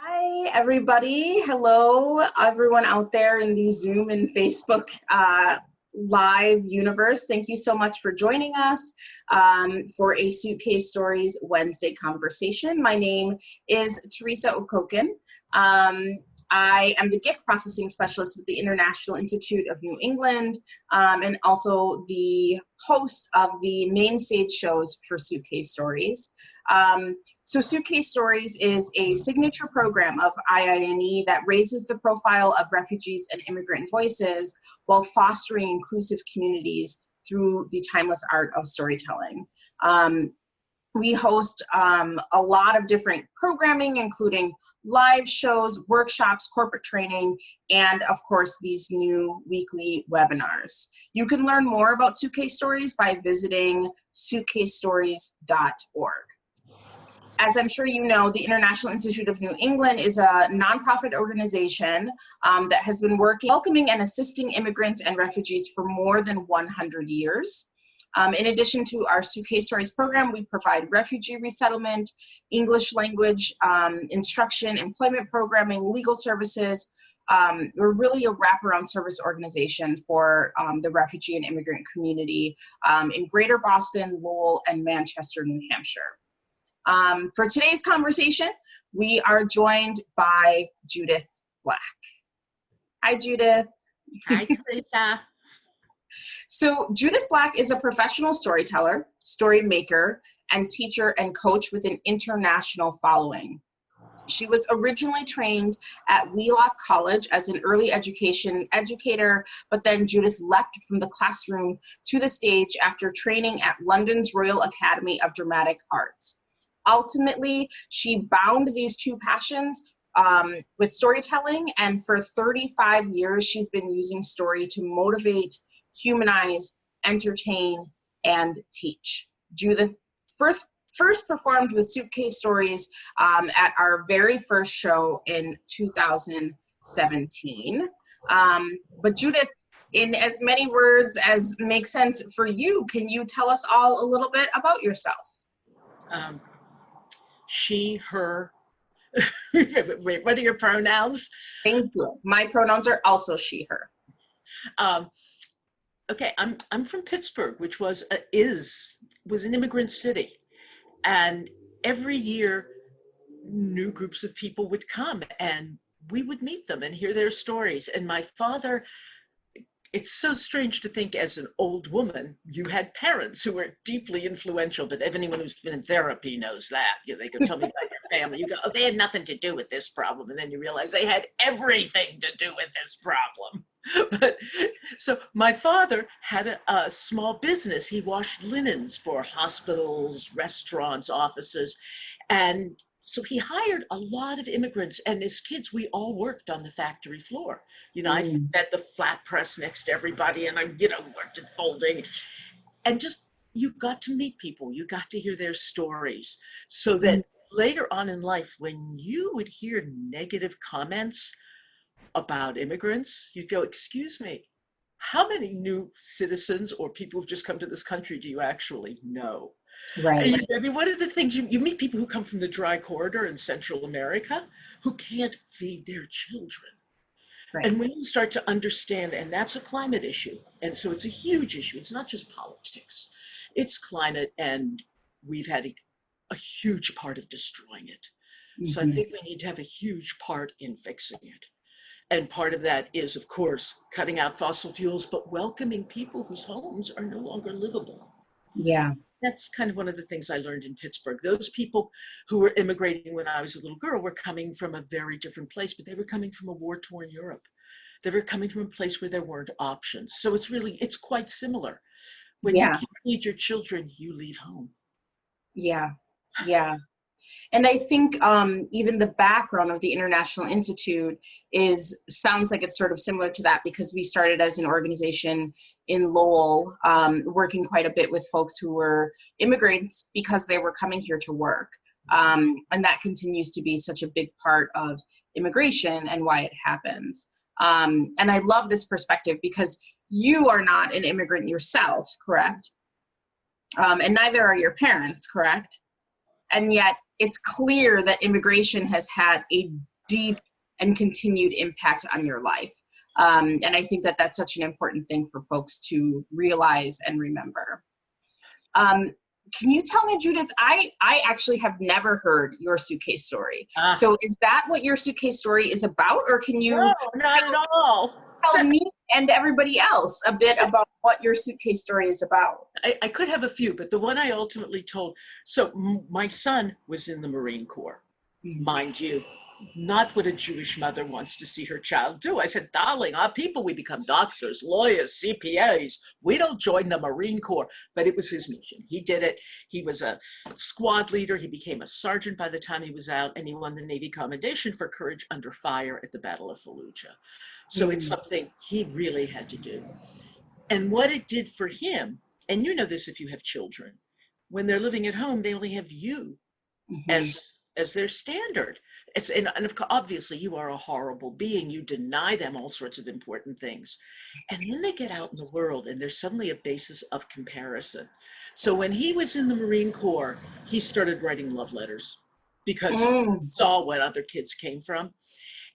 Hi, everybody. Hello, everyone out there in the Zoom and Facebook live universe. Thank you so much for joining us for a Suitcase Stories Wednesday conversation. My name is Teresa Okokin. I am the gift processing specialist with the International Institute of New England and also the host of the main stage shows for Suitcase Stories. So Suitcase Stories is a signature program of IINE that raises the profile of refugees and immigrant voices while fostering inclusive communities through the timeless art of storytelling. We host a lot of different programming, including live shows, workshops, corporate training, and of course, these new weekly webinars. You can learn more about Suitcase Stories by visiting suitcasestories.org. As I'm sure you know, the International Institute of New England is a nonprofit organization that has been welcoming and assisting immigrants and refugees for more than 100 years. In addition to our Suitcase Stories program, we provide refugee resettlement, English language instruction, employment programming, legal services. We're really a wraparound service organization for the refugee and immigrant community in Greater Boston, Lowell, and Manchester, New Hampshire. For today's conversation, we are joined by Judith Black. Hi, Judith. Hi, Teresa. So Judith Black is a professional storyteller, story maker, and teacher and coach with an international following. She was originally trained at Wheelock College as an early education educator, but then Judith leapt from the classroom to the stage after training at London's Royal Academy of Dramatic Arts. Ultimately, she bound these two passions with storytelling, and for 35 years, she's been using story to motivate, humanize, entertain, and teach. Judith first performed with Suitcase Stories at our very first show in 2017. But Judith, in as many words as make sense for you, can you tell us all a little bit about yourself? She, her. Wait, what are your pronouns? Thank you. My pronouns are also she, her. Okay, I'm from Pittsburgh, which was an immigrant city, and every year new groups of people would come, and we would meet them and hear their stories. And my father. It's so strange to think as an old woman, you had parents who were deeply influential, but anyone who's been in therapy knows that. You know, they could tell me about your family. You go, oh, they had nothing to do with this problem. And then you realize they had everything to do with this problem. But so my father had a small business. He washed linens for hospitals, restaurants, offices, and so he hired a lot of immigrants, and as kids, we all worked on the factory floor. You know, I fed the flat press next to everybody, and I, worked at folding. And just, you got to meet people. You got to hear their stories. So that later on in life, when you would hear negative comments about immigrants, you'd go, excuse me, how many new citizens or people who've just come to this country do you actually know? Right. I mean, one of the things you meet people who come from the dry corridor in Central America who can't feed their children. Right. And when you start to understand, and that's a climate issue, and so it's a huge issue. It's not just politics, it's climate, and we've had a huge part of destroying it. So I think we need to have a huge part in fixing it. And part of that is, of course, cutting out fossil fuels, but welcoming people whose homes are no longer livable. Yeah. That's kind of one of the things I learned in Pittsburgh. Those people who were immigrating when I was a little girl were coming from a very different place, but they were coming from a war-torn Europe. They were coming from a place where there weren't options. So it's quite similar. When you can't feed your children, you leave home. Yeah, yeah. And I think even the background of the International Institute sounds like it's sort of similar to that, because we started as an organization in Lowell, working quite a bit with folks who were immigrants because they were coming here to work. And that continues to be such a big part of immigration and why it happens. And I love this perspective because you are not an immigrant yourself, correct? And neither are your parents, correct? And yet it's clear that immigration has had a deep and continued impact on your life. And I think that that's such an important thing for folks to realize and remember. Can you tell me, Judith, I actually have never heard your suitcase story. Ah, So is that what your suitcase story is about? Or can you no, not at all. tell me and everybody else a bit about what your suitcase story is about? I could have a few, but the one I ultimately told. So my son was in the Marine Corps, mind you, not what a Jewish mother wants to see her child do. I said, darling, our people, we become doctors, lawyers, CPAs. We don't join the Marine Corps, but it was his mission. He did it. He was a squad leader. He became a sergeant by the time he was out, and he won the Navy Commendation for courage under fire at the Battle of Fallujah. So it's something he really had to do. And what it did for him, and you know this if you have children, when they're living at home, they only have you as their standard. And obviously you are a horrible being. You deny them all sorts of important things. And then they get out in the world and there's suddenly a basis of comparison. So when he was in the Marine Corps, he started writing love letters because he saw what other kids came from.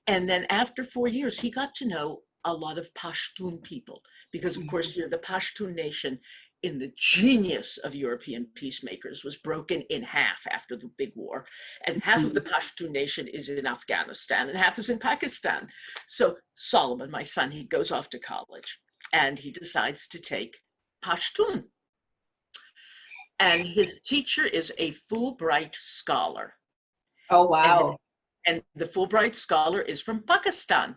And then after 4 years, he got to know a lot of Pashtun people because, of course, the Pashtun nation, in the genius of European peacemakers, was broken in half after the big war. And half of the Pashtun nation is in Afghanistan and half is in Pakistan. So Solomon, my son, he goes off to college and he decides to take Pashtun. And his teacher is a Fulbright scholar. Oh, wow. And the Fulbright scholar is from Pakistan.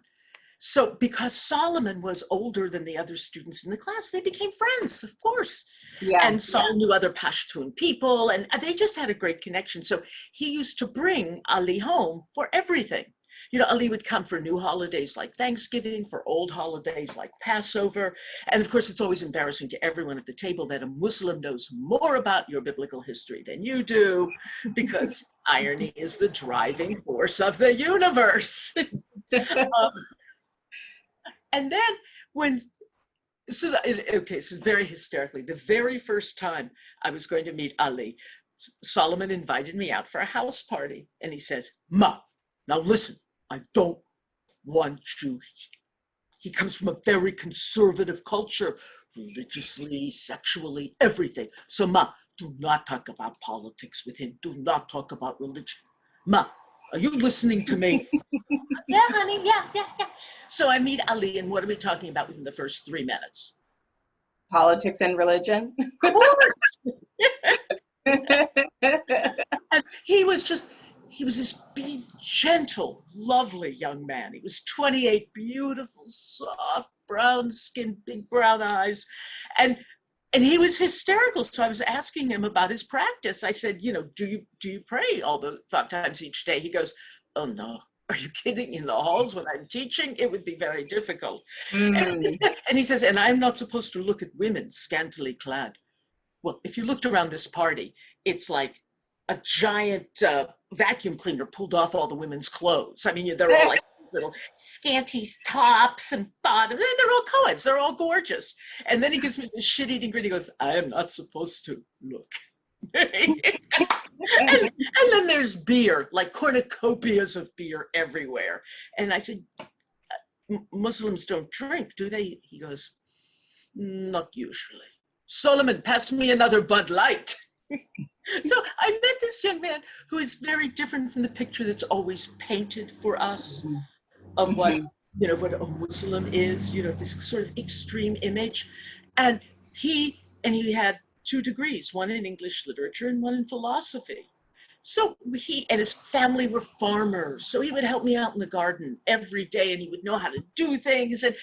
So because Solomon was older than the other students in the class, they became friends, of course. Yeah, and Sol knew other Pashtun people, and they just had a great connection. So he used to bring Ali home for everything. You know, Ali would come for new holidays like Thanksgiving, for old holidays like Passover. And of course, it's always embarrassing to everyone at the table that a Muslim knows more about your biblical history than you do, because irony is the driving force of the universe. And then so very hysterically, the very first time I was going to meet Ali, Solomon invited me out for a house party. And he says, Ma, now listen, I don't want you. He comes from a very conservative culture, religiously, sexually, everything. So Ma, do not talk about politics with him. Do not talk about religion. Ma, are you listening to me? Yeah, honey, yeah. So I meet Ali, and what are we talking about within the first 3 minutes? Politics and religion. Of course. And he was this gentle, lovely young man. He was 28, beautiful, soft, brown skin, big brown eyes. And he was hysterical. So I was asking him about his practice. I said, you know, do you pray all the 5 times each day? He goes, oh no. Are you kidding? In the halls when I'm teaching, it would be very difficult. And he says, and I'm not supposed to look at women scantily clad. Well, if you looked around this party, it's like a giant vacuum cleaner pulled off all the women's clothes. I mean, they're all like little scanty tops and bottoms. They're all co-eds. They're all gorgeous. And then he gives me the shit-eating grin. He goes, I am not supposed to look. and then there's beer, like cornucopias of beer everywhere. And I said, Muslims don't drink, do they? He goes, not usually. Solomon, pass me another Bud Light. So I met this young man who is very different from the picture that's always painted for us of what, you know, what a Muslim is, you know, this sort of extreme image. And he had 2 degrees, one in English literature and one in philosophy. So he and his family were farmers. So he would help me out in the garden every day and he would know how to do things. And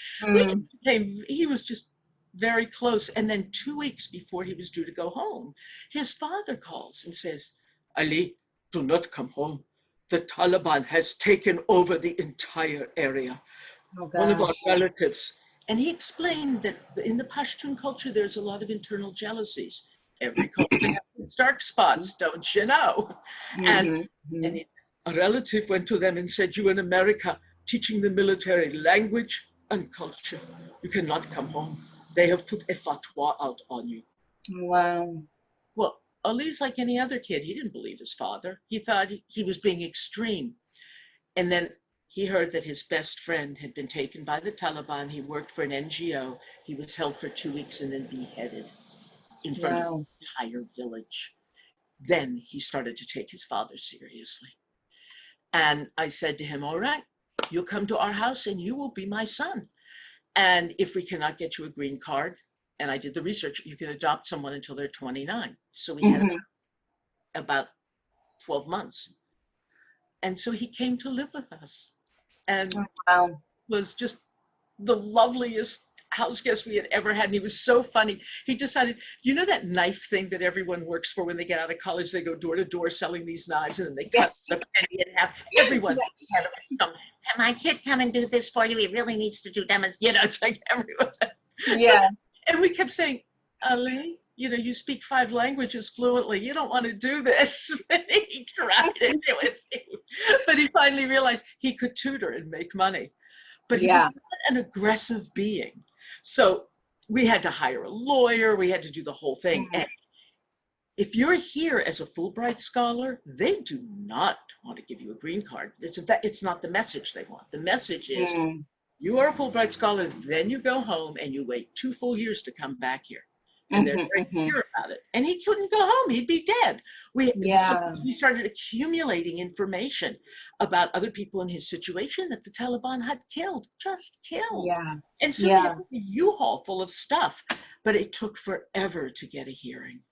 he was just very close. And then 2 weeks before he was due to go home, his father calls and says, Ali, do not come home. The Taliban has taken over the entire area. Oh, one of our relatives. And he explained that in the Pashtun culture, there's a lot of internal jealousies. Every culture has dark spots, don't you know? And a relative went to them and said, you in America, teaching the military language and culture, you cannot come home. They have put a fatwa out on you. Wow. Well, Ali's like any other kid. He didn't believe his father. He thought he was being extreme. And then he heard that his best friend had been taken by the Taliban. He worked for an NGO. He was held for 2 weeks and then beheaded in front of the Wow. entire village. Then he started to take his father seriously. And I said to him, all right, you'll come to our house and you will be my son. And if we cannot get you a green card, and I did the research, you can adopt someone until they're 29. So we had Hmm. about 12 months. And so he came to live with us and Wow. was just the loveliest house guest we had ever had. And he was so funny. He decided, you know, that knife thing that everyone works for when they get out of college, they go door to door selling these knives and then they cut Yes. the penny in half. Everyone Yes. had a, can my kid come and do this for you? He really needs to do demonstrations. You know, it's like everyone. So, Yes. and we kept saying, Ali, you know, you speak 5 languages fluently. You don't want to do this. And he tried it. But he finally realized he could tutor and make money. But he was Yeah. not an aggressive being. So we had to hire a lawyer. We had to do the whole thing. Mhm. And if you're here as a Fulbright scholar, they do not want to give you a green card. It's not the message they want. The message is Mm. you are a Fulbright scholar, then you go home and you wait 2 full years to come back here. And they're Mhm, very mhm. clear about it. And he couldn't go home, he'd be dead. So Yeah. we started accumulating information about other people in his situation that the Taliban had killed, just killed. Yeah. And so we had Yeah. a U-Haul full of stuff, but it took forever to get a hearing.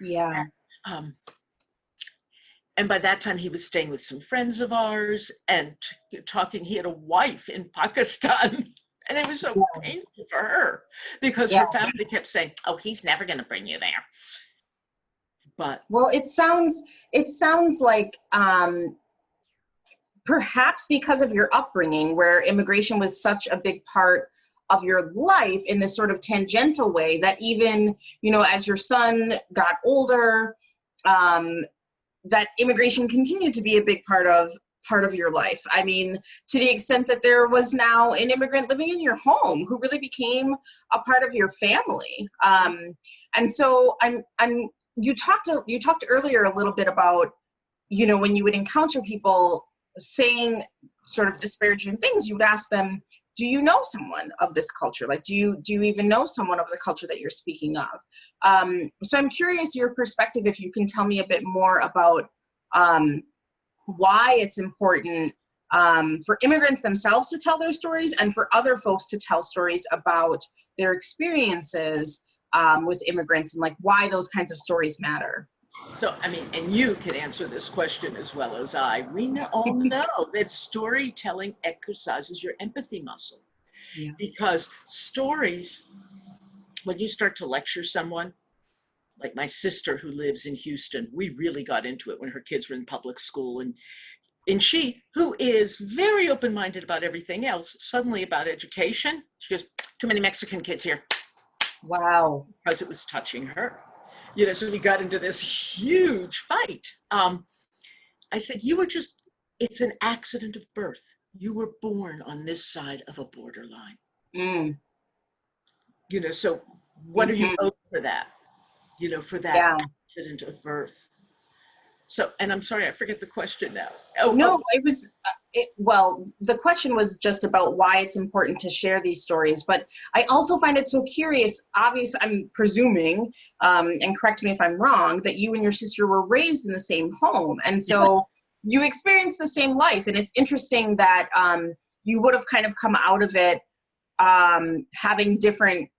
Yeah. Um, and by that time, he was staying with some friends of ours and talking. He had a wife in Pakistan. And it was so Yeah. painful for her because Yeah. her family kept saying, oh, he's never going to bring you there. But Well, it sounds like perhaps because of your upbringing, where immigration was such a big part of your life in this sort of tangential way, that even, you know, as your son got older, um, that immigration continued to be a big part of your life. I mean, to the extent that there was now an immigrant living in your home who really became a part of your family. And so you talked earlier a little bit about, you know, when you would encounter people saying sort of disparaging things, you would ask them, do you know someone of this culture? Like, do you even know someone of the culture that you're speaking of? So I'm curious your perspective, if you can tell me a bit more about why it's important for immigrants themselves to tell their stories and for other folks to tell stories about their experiences with immigrants, and like why those kinds of stories matter. so, I mean, and you can answer this question as well as I. All know that storytelling exercises your empathy muscle Yeah. because stories, when you start to lecture someone, like my sister who lives in Houston, we really got into it when her kids were in public school. And she, who is very open-minded about everything else, suddenly about education, she goes, too many Mexican kids here, Wow. because it was touching her. You know, so we got into this huge fight. I said, it's an accident of birth. You were born on this side of a borderline. Mm. You know, so what are you Hmm. owed for that? You know, for that Yeah. accident of birth. So, and I'm sorry, I forget the question now. No, it was, well, the question was just about why it's important to share these stories. But I also find it so curious. Obviously, I'm presuming, and correct me if I'm wrong, that you and your sister were raised in the same home. And so you experienced the same life. And it's interesting that you would have kind of come out of it having different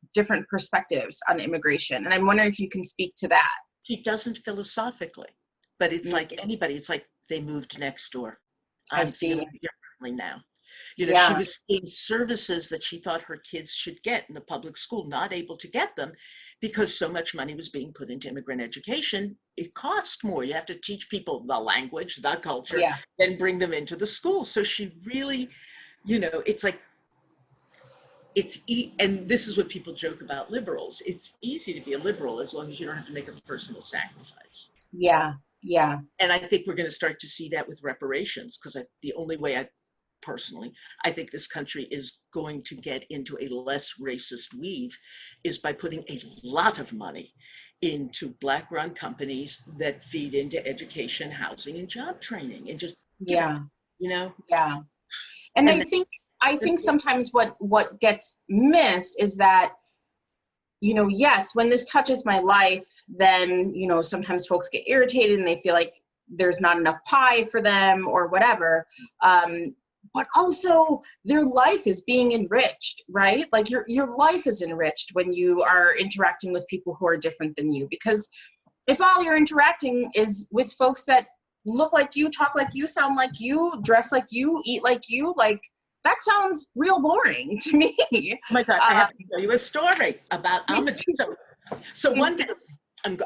perspectives on immigration. And I'm wondering if you can speak to that. He doesn't philosophically, but it's Mm. like anybody. It's like they moved next door. I I'm see. feeling differently now. You know, she Yeah. was seeing services that she thought her kids should get in the public school, not able to get them because so much money was being put into immigrant education. It cost more. You have to teach people the language, the culture, Yeah. then bring them into the school. So she really, you know, it's like, and this is what people joke about liberals. It's easy to be a liberal as long as you don't have to make a personal sacrifice. Yeah. Yeah. And I think we're going to start to see that with reparations, because the only way I think this country is going to get into a less racist weave is by putting a lot of money into Black-run companies that feed into education, housing, and job training, and just give it, Yeah. you know? Yeah. And And I think sometimes what gets missed is that, you know, yes, when this touches my life, then, you know, sometimes folks get irritated and they feel like there's not enough pie for them or whatever. But also their life is being enriched, right? Like your life is enriched when you are interacting with people who are different than you. Because if all you're interacting is with folks that look like you, talk like you, sound like you, dress like you, eat like you, like that sounds real boring to me. oh my God, I have to tell you a story about Please Ahmed. do. So Please one day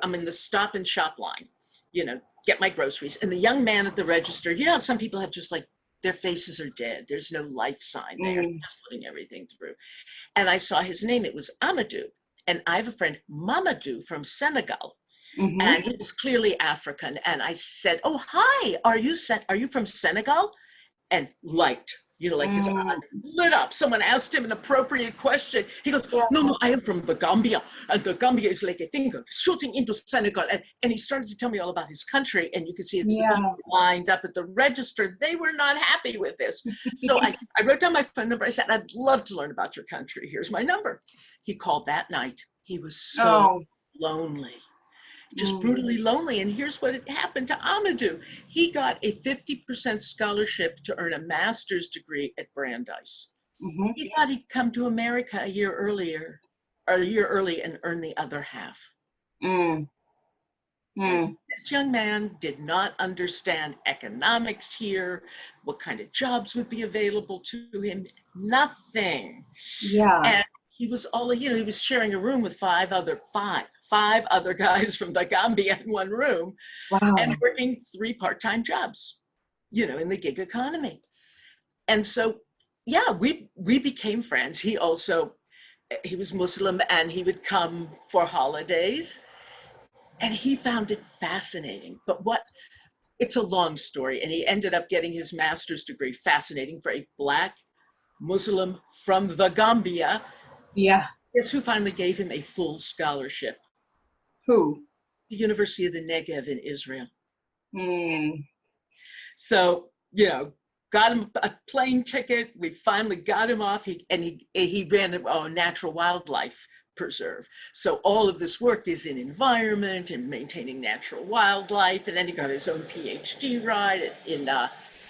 I'm in the Stop and Shop line, you know, get my groceries. And the young man at the register, you know, some people have just like, their faces are dead. There's no life sign there, just putting everything through. And I saw his name, it was Amadou. And I have a friend, Mamadou from Senegal. Mm-hmm. And he was clearly African. And I said, oh, hi, are you from Senegal? And light, you know, like his eye lit up. Someone asked him an appropriate question. He goes, no, I am from the Gambia. And the Gambia is like a thing shooting into Senegal. And he started to tell me all about his country. And you could see it's the people lined up at the register. They were not happy with this. So I wrote down my phone number. I said, I'd love to learn about your country. Here's my number. He called that night. He was so lonely. Just brutally lonely. And here's what had happened to Amadou. He got a 50% scholarship to earn a master's degree at Brandeis. He thought he'd come to America a year early and earn the other half. This young man did not understand economics here, what kind of jobs would be available to him, nothing. Yeah. And he was all, you know, he was sharing a room with five other guys from the Gambia in one room. Wow. And working 3 part-time jobs, you know, in the gig economy. And so, yeah, we became friends. He was Muslim and he would come for holidays and he found it fascinating. But it's a long story. And he ended up getting his master's degree, fascinating for a Black Muslim from the Gambia. Yeah. Guess who finally gave him a full scholarship? Who? The University of the Negev in Israel. So, you know, got him a plane ticket. We finally got him off. He ran a natural wildlife preserve. So all of this work is in environment and maintaining natural wildlife. And then he got his own PhD ride in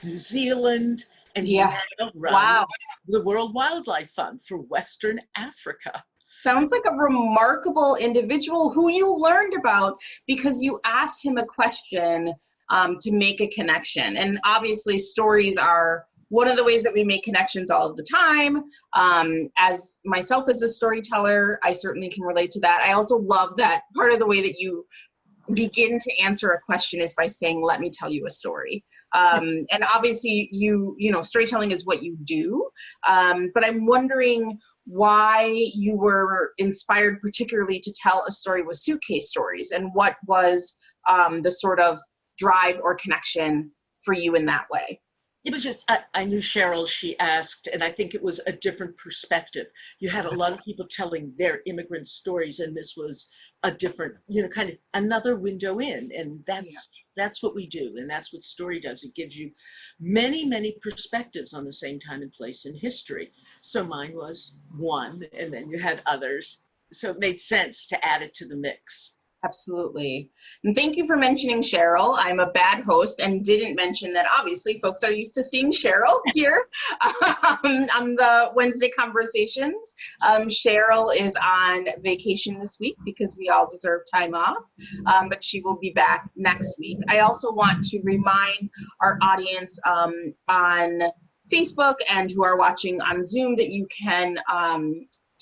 New Zealand. And he now runs the World Wildlife Fund for Western Africa. Sounds like a remarkable individual who you learned about because you asked him a question to make a connection. And obviously stories are one of the ways that we make connections all of the time. As myself as a storyteller, I certainly can relate to that. I also love that part of the way that you begin to answer a question is by saying, let me tell you a story. And obviously you know, storytelling is what you do. But I'm wondering why you were inspired particularly to tell a story with Suitcase Stories and what was the sort of drive or connection for you in that way. It was just, I knew Cheryl, she asked, and I think it was a different perspective. You had a lot of people telling their immigrant stories, and this was a different, you know, kind of another window in, and that's what we do, and that's what story does. It gives you many, many perspectives on the same time and place in history. So mine was one, and then you had others. So it made sense to add it to the mix. Absolutely. And thank you for mentioning Cheryl. I'm a bad host and didn't mention that obviously folks are used to seeing Cheryl here on the Wednesday Conversations. Cheryl is on vacation this week because we all deserve time off, but she will be back next week. I also want to remind our audience on Facebook and who are watching on Zoom that you can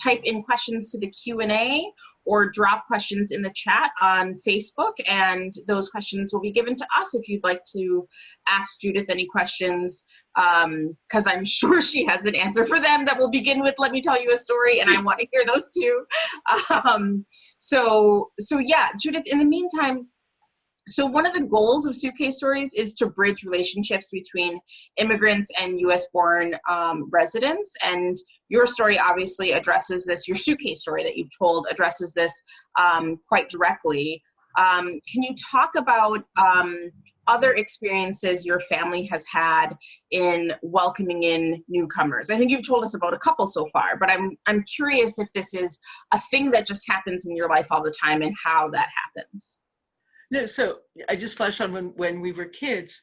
type in questions to the Q&A or drop questions in the chat on Facebook, and those questions will be given to us if you'd like to ask Judith any questions, because I'm sure she has an answer for them that will begin with, let me tell you a story, and I want to hear those too. So yeah, Judith, in the meantime, so one of the goals of Suitcase Stories is to bridge relationships between immigrants and US-born residents. And your story obviously addresses this, your suitcase story that you've told addresses this quite directly. Can you talk about other experiences your family has had in welcoming in newcomers. I think you've told us about a couple so far, but I'm curious if this is a thing that just happens in your life all the time and how that happens. No, so I just flashed on when we were kids,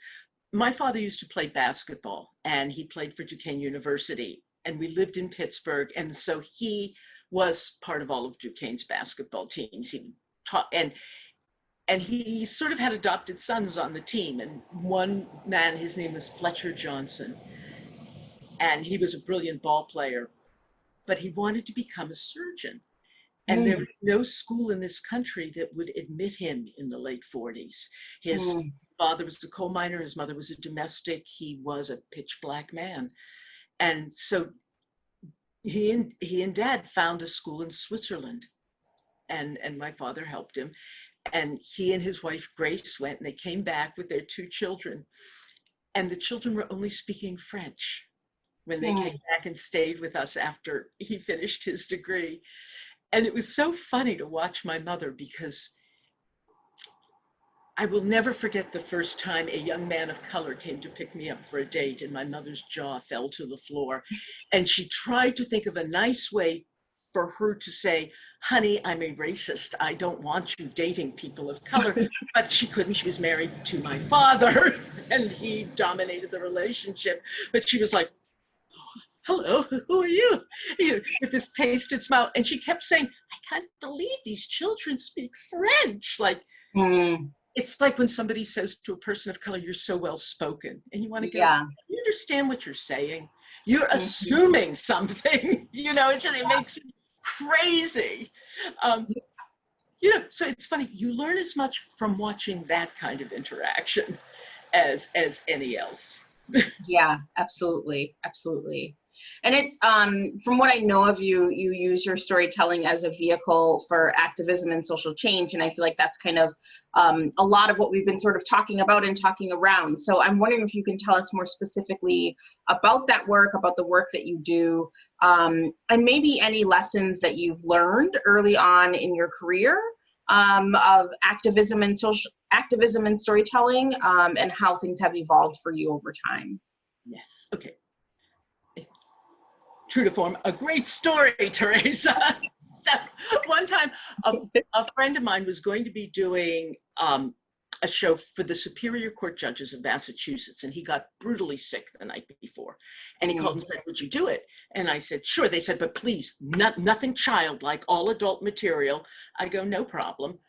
my father used to play basketball and he played for Duquesne University and we lived in Pittsburgh. And so he was part of all of Duquesne's basketball teams. He taught, and he sort of had adopted sons on the team. And one man, his name was Fletcher Johnson, and he was a brilliant ball player, but he wanted to become a surgeon. And there was no school in this country that would admit him in the late 40s. His father was a coal miner, his mother was a domestic, he was a pitch black man. And so he and dad found a school in Switzerland, and my father helped him. And he and his wife Grace went, and they came back with their 2 children. And the children were only speaking French when they came back and stayed with us after he finished his degree. And it was so funny to watch my mother, because I will never forget the first time a young man of color came to pick me up for a date, and my mother's jaw fell to the floor. And she tried to think of a nice way for her to say, honey, I'm a racist. I don't want you dating people of color. But she couldn't. She was married to my father and he dominated the relationship. But she was like, hello, who are you? With this pasted smile. And she kept saying, I can't believe these children speak French. Like, it's like when somebody says to a person of color, you're so well spoken, and you want to go, you understand what you're saying? You're assuming something, it makes you crazy. So it's funny, you learn as much from watching that kind of interaction as any else. Yeah, absolutely. Absolutely. And it, from what I know of you, you use your storytelling as a vehicle for activism and social change. And I feel like that's kind of a lot of what we've been sort of talking about and talking around. So I'm wondering if you can tell us more specifically about that work, about the work that you do, and maybe any lessons that you've learned early on in your career of activism and storytelling, and how things have evolved for you over time. Yes. Okay. True to form, a great story, Teresa. So one time, a friend of mine was going to be doing a show for the Superior Court judges of Massachusetts, and he got brutally sick the night before. And he called and said, would you do it? And I said, sure. They said, but please, nothing childlike, all adult material. I go, no problem.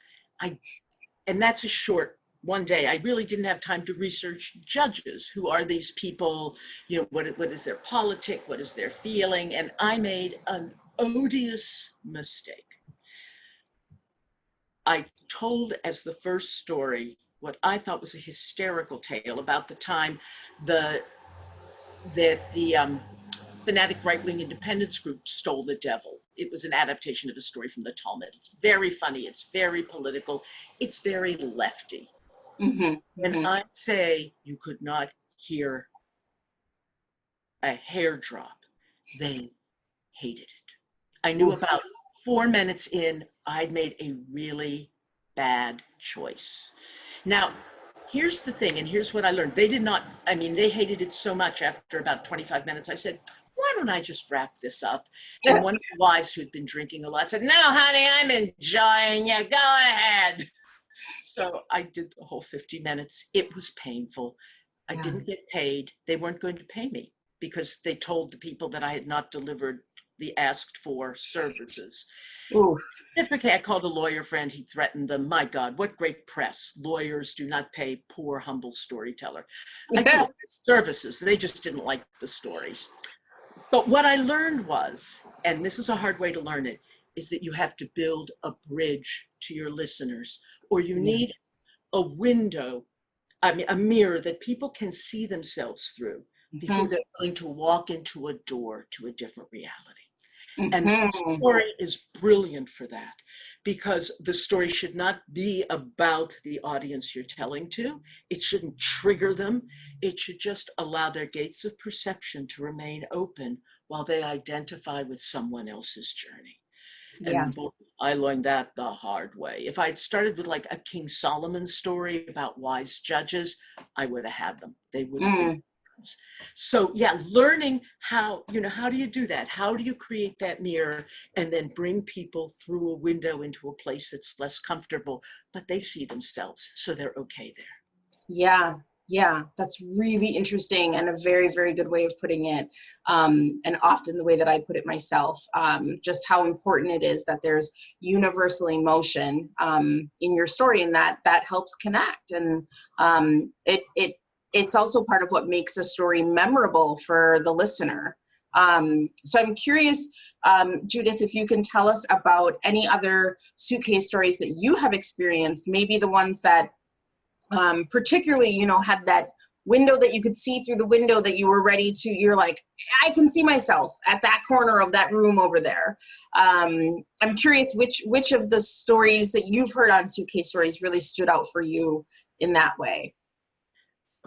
And that's a short one day. I really didn't have time to research judges. Who are these people? What is their politic? What is their feeling? And I made an odious mistake. I told as the first story what I thought was a hysterical tale about the time that the fanatic right-wing independence group stole the devil. It was an adaptation of a story from the Talmud. It's very funny. It's very political. It's very lefty. And I say you could not hear a hair drop. They hated it. I knew about 4 minutes in, I'd made a really bad choice. Now, here's the thing, and here's what I learned. They hated it so much after about 25 minutes, I said, why don't I just wrap this up? And one of the wives who had been drinking a lot said, no, honey, I'm enjoying you. Go ahead. So I did the whole 50 minutes. It was painful. I didn't get paid. They weren't going to pay me because they told the people that I had not delivered the asked for services. Okay, I called a lawyer friend. He threatened them. My God, what great press. Lawyers do not pay poor, humble storyteller. I told services. They just didn't like the stories. But what I learned was, and this is a hard way to learn it, is that you have to build a bridge to your listeners, or you need a window, a mirror that people can see themselves through before they're willing to walk into a door to a different reality. And the story is brilliant for that, because the story should not be about the audience you're telling to. It shouldn't trigger them. It should just allow their gates of perception to remain open while they identify with someone else's journey. Yeah. And boy, I learned that the hard way. If I'd started with like a King Solomon story about wise judges, I would have had them. They would have been. Mm. So yeah, learning how, how do you do that? How do you create that mirror and then bring people through a window into a place that's less comfortable, but they see themselves, so they're okay there. Yeah, yeah, that's really interesting and a very, very good way of putting it. And often the way that I put it myself, just how important it is that there's universal emotion in your story, and that helps connect. And it's also part of what makes a story memorable for the listener. So I'm curious, Judith, if you can tell us about any other suitcase stories that you have experienced, maybe the ones that particularly, had that window that you could see through the window that you were ready to, you're like, I can see myself at that corner of that room over there. I'm curious which of the stories that you've heard on Suitcase Stories really stood out for you in that way.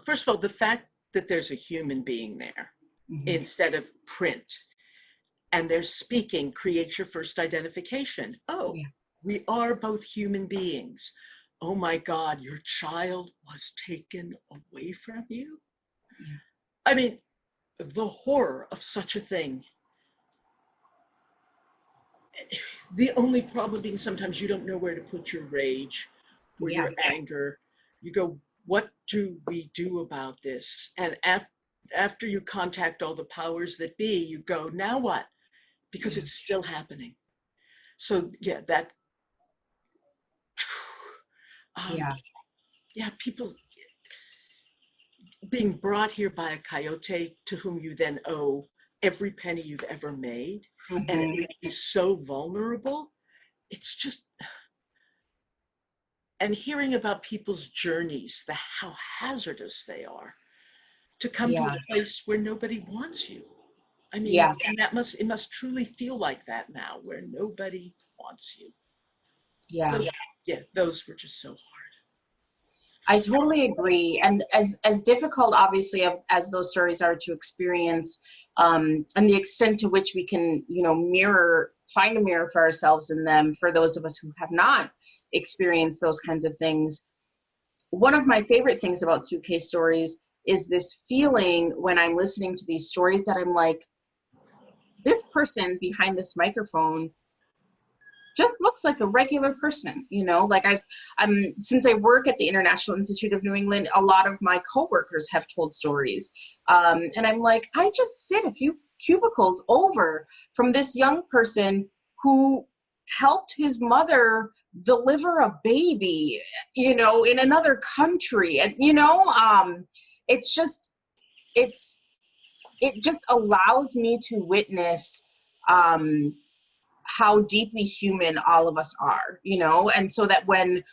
First of all, the fact that there's a human being there Mm-hmm. instead of print, and they're speaking creates your first identification. Oh, Yeah. we are both human beings. Oh my God, your child was taken away from you? Yeah. I mean, the horror of such a thing. The only problem being sometimes you don't know where to put your rage or Yeah. your anger. You go, what do we do about this? And after you contact all the powers that be, you go, now what? Because Yeah. it's still happening. So yeah, that, um, Yeah. yeah, people being brought here by a coyote to whom you then owe every penny you've ever made, and it Mm-hmm. makes you so vulnerable. It's just, and hearing about people's journeys, how hazardous they are to come to Yeah. a place where nobody wants you. I mean, Yeah. and it must truly feel like that now, where nobody wants you. Yeah. Those, yeah, those were just so hard. I totally agree. And as difficult, obviously, as those stories are to experience, and the extent to which we can, find a mirror for ourselves in them, for those of us who have not experienced those kinds of things. One of my favorite things about Suitcase Stories is this feeling when I'm listening to these stories that I'm like, this person behind this microphone just looks like a regular person, like since I work at the International Institute of New England, a lot of my coworkers have told stories. And I'm like, I just sit a few cubicles over from this young person who helped his mother deliver a baby, in another country. And, it's just, it just allows me to witness, how deeply human all of us are, and so that when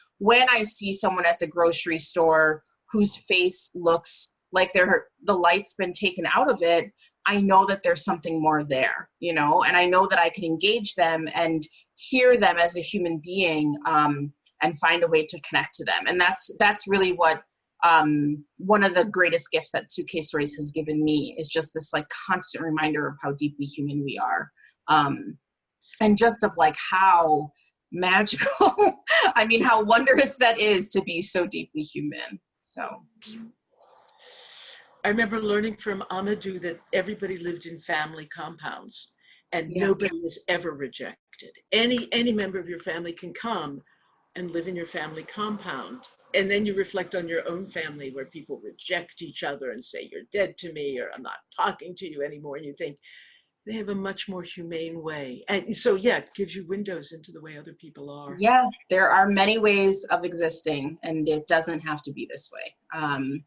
I see someone at the grocery store whose face looks like the light's been taken out of it, I know that there's something more there, and I know that I can engage them and hear them as a human being, and find a way to connect to them. And that's really what, one of the greatest gifts that Suitcase Stories has given me, is just this like constant reminder of how deeply human we are. And just of like how magical, I mean, how wondrous that is to be so deeply human. So. I remember learning from Amadou that everybody lived in family compounds and Yeah. nobody was ever rejected. Any member of your family can come and live in your family compound. And then you reflect on your own family where people reject each other and say, you're dead to me, or I'm not talking to you anymore. And you think, they have a much more humane way. And so, yeah, it gives you windows into the way other people are. Yeah, there are many ways of existing, and it doesn't have to be this way.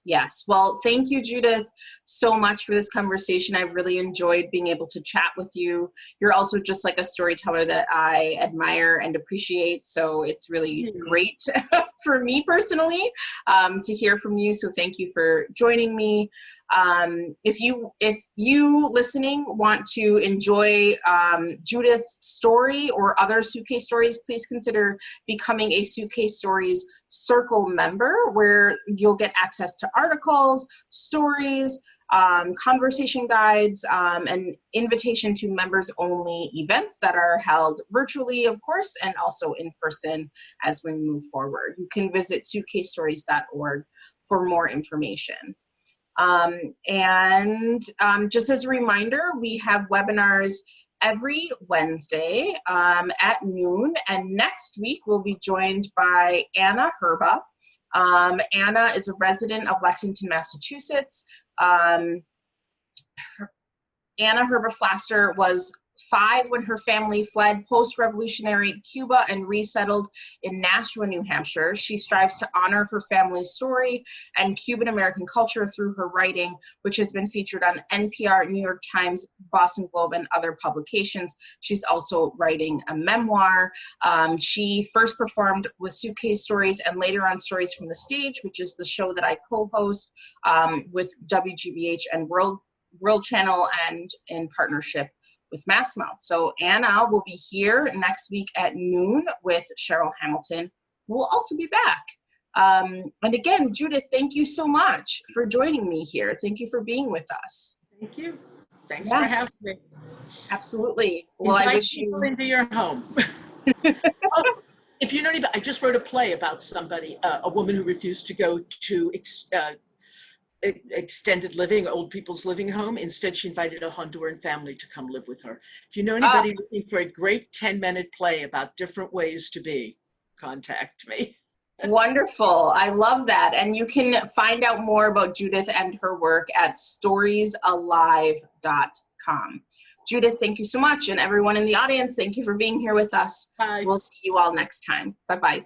Yes. Well, thank you, Judith, so much for this conversation. I've really enjoyed being able to chat with you. You're also just like a storyteller that I admire and appreciate. So it's really great for me personally, to hear from you. So thank you for joining me. If you listening want to enjoy Judith's story or other Suitcase Stories, please consider becoming a Suitcase Stories Circle member, where you'll get access to articles, stories, conversation guides, and invitation to members-only events that are held virtually, of course, and also in person as we move forward. You can visit suitcasestories.org for more information. Just as a reminder, we have webinars every Wednesday at noon, and next week we'll be joined by Anna Herba. Anna is a resident of Lexington, Massachusetts. Anna Herba Flaster was 5 when her family fled post-revolutionary Cuba and resettled in Nashua, New Hampshire. She strives to honor her family's story and Cuban-American culture through her writing, which has been featured on NPR, New York Times, Boston Globe, and other publications. She's also writing a memoir. She first performed with Suitcase Stories and later on Stories from the Stage, which is the show that I co-host with WGBH and World Channel and in partnership with Massmouth. So Anna will be here next week at noon with Cheryl Hamilton, who will also be back. And again, Judith, thank you so much for joining me here. Thank you for being with us. Thank you. Thanks for having me. Absolutely. Well, Invite I wish people you into your home. Oh, if you know anybody, I just wrote a play about somebody, a woman who refused to go to extended living, old people's living home. Instead, she invited a Honduran family to come live with her. If you know anybody looking for a great 10-minute play about different ways to be, contact me. Wonderful. I love that. And you can find out more about Judith and her work at storiesalive.com. Judith, thank you so much. And everyone in the audience, thank you for being here with us. Bye. We'll see you all next time. Bye-bye.